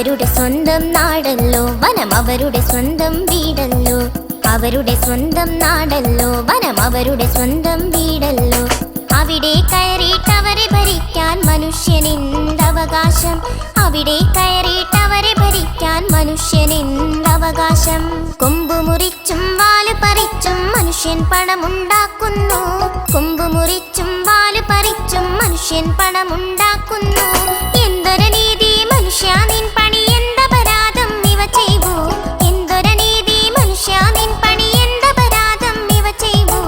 അവരുടെ സ്വന്തം നാടല്ലോ വനം അവരുടെ സ്വന്തം വീടല്ലോ. അവരുടെ സ്വന്തം നാടല്ലോ വനം അവരുടെ സ്വന്തം വീടല്ലോ. അവിടെ കയറിയിട്ടവരെ ഭരിക്കാൻ മനുഷ്യനെന്തവകാശം? അവിടെ കയറിയിട്ടവരെ ഭരിക്കാൻ മനുഷ്യനെന്തവകാശം? കൊമ്പു മുറിച്ചും വാല് പറിച്ചും മനുഷ്യൻ പണമുണ്ടാക്കുന്നു. കൊമ്പു മുറിച്ചും വാല് പറിച്ചും മനുഷ്യൻ പണമുണ്ടാക്കുന്നു. എന്തൊരു നീതി മനുഷ്യ നിൻ പണി എന്തപരാധം ഇവ ചെയ്വൂ? എന്തൊരു നീതി മനുഷ്യ നിൻ പണി എന്തപരാധം ഇവ ചെയ്വൂ?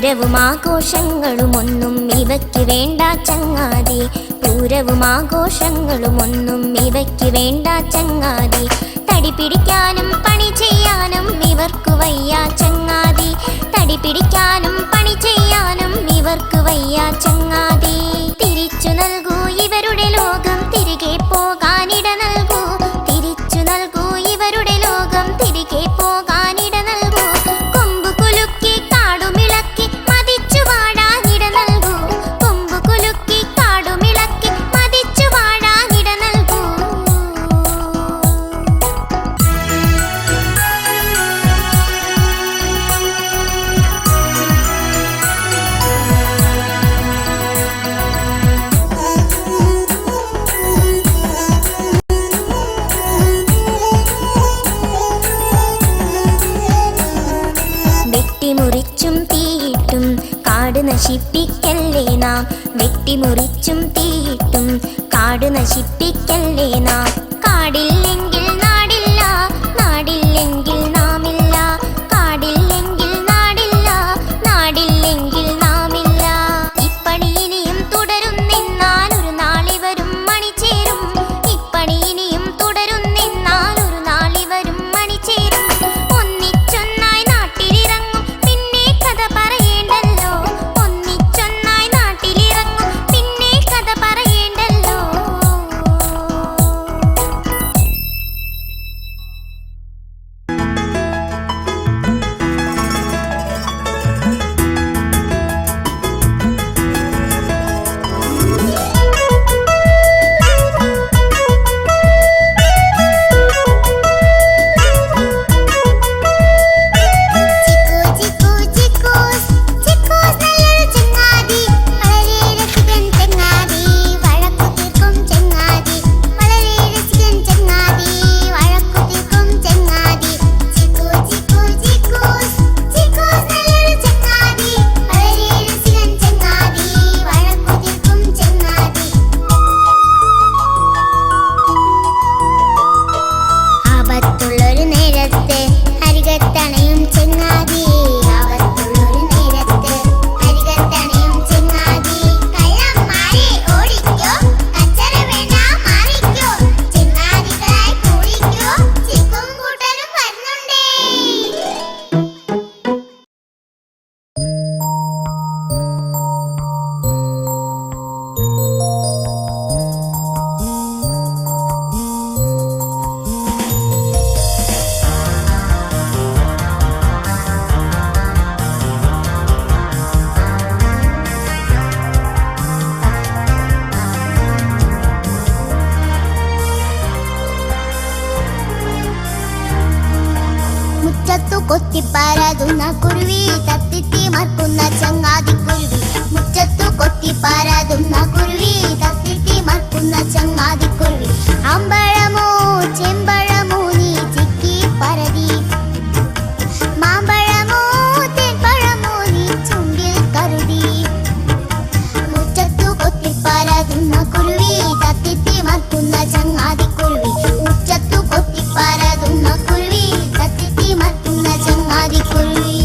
പൂരവും ആഘോഷങ്ങളുമൊന്നും ഇവയ്ക്ക് വേണ്ട ചങ്ങാതി. പൂരവും ആഘോഷങ്ങളുമൊന്നും ഇവയ്ക്ക് വേണ്ട ചങ്ങാതി. തടി പിടിക്കാനും പണി ചെയ്യാനും ഇവർക്ക് വയ്യ ചങ്ങാതി. തടി പിടിക്കാനും പണി ചെയ്യാനും ഇവർക്ക് വയ്യ ചങ്ങാതി. തിരിച്ചു നൽകൂ ഇവരുടെ ലോകം തിരികെ പോകാനിട നൽകൂ. തിരിച്ചു നൽകൂ ഇവരുടെ ലോകം തിരികെ പോകാനിട നൽകൂ. കൊമ്പു കുലുക്കി കാടുമിളക്കി മതിച്ചു വാഴാനിട നൽകൂ. കൊമ്പു കുലുക്കി കാടുമിളക്കി മതിച്ചു വാഴാനിട നൽകൂ. വെട്ടിമുറിച്ചും തീയിട്ടും കാട് നശിപ്പിക്കല്ലേ നാം. വെട്ടിമുറിച്ചും തീയിട്ടും കാട് നശിപ്പിക്കല്ലേ നാം. കാടില്ലെങ്കിൽ നാടില്ല, നാടില്ലെങ്കിൽ നാമില്ല. കാടില്ലെങ്കിൽ നാടില്ല, നാടില്ലെങ്കിൽ നാമില്ല. ഇപ്പണി ഇനിയും തുടരുന്നെന്നാൽ ഒരു നാളിവരും മണിചേരും. ഇപ്പണി ഇനിയും തുടരുന്നെന്നാൽ ഒരു നാളിവരും മണിചേരും. ഒന്നിച്ചൊന്നായി നാട്ടിലിറങ്ങും പിന്നെ കഥ പറയേണ്ടല്ലോ. ഒന്നിച്ചൊന്നായി നാട്ടിലിറങ്ങും പിന്നെ കഥ പറയേണ്ടല്ലോ. കൊത്തിപ്പാരാതുന്ന കുരുവി തത്തിത്തി മറക്കുന്ന ചങ്ങാതിക്കുരുവി. മുറ്റത്തു കൊത്തിപ്പാരാതുന്ന കുരുവി തത്തിത്തി മറക്കുന്ന ചങ്ങാതിക്കുരുവി. അമ്പഴമോ ചെമ്പഴമോ നീ ചിക്കി പരതി. മാമ്പഴമോ തേൻപഴമോ നീ ചുണ്ടിൽ കരുതി. മുറ്റത്തു കൊത്തിപ്പാരാതുന്ന കുരുവി തത്തിത്തി മറക്കുന്ന ചങ്ങാതിക്കുരുവി. മുറ്റത്തു കൊത്തിപ്പാരാതുന്ന കുരുവി തത്തിത്തി മറക്കുന്ന ചങ്ങാതിക്കുരുവി.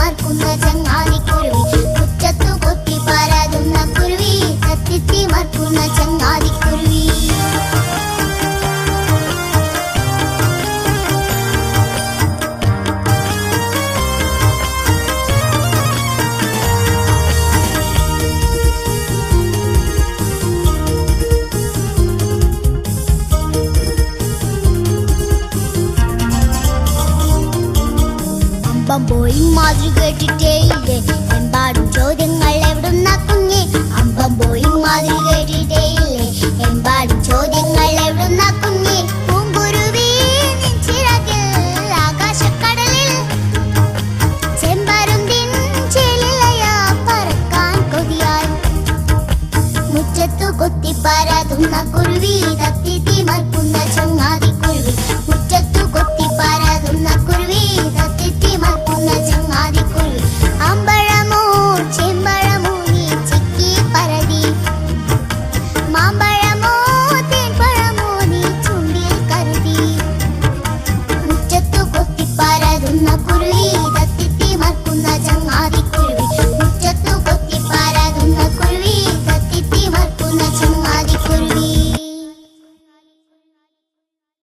മറക്കുന്ന ചങ്ങാതിക്കുരുവി മുറ്റത്തു കൊത്തി പരതുന്ന കുരുവി തത്തിത്തി മറക്കുന്ന ചങ്ങാതിക്കുരുവി അമ്പം പോയി മാതൃ കേട്ടിട്ടേ ഇല്ലേ എമ്പാടും ചോദ്യങ്ങൾ എവിടുന്ന കുഞ്ഞെ അമ്പം പോയി മാതൃ കേട്ടിട്ടേ ഇല്ലേ എമ്പാടും ചോദ്യങ്ങൾ എവിടുന്ന കുഞ്ഞെ പൂങ്കുരുവി നിൻ ചിറകിൽ ആകാശക്കടലിൽ ചെമ്പരുന്തിൻ ചേലിലയാ പറക്കാൻ കൊതിയായി മുറ്റത്തു കൊത്തി പരതുന്ന കുരുവി തത്തി തിമർക്കുന്ന ചങ്ങാതി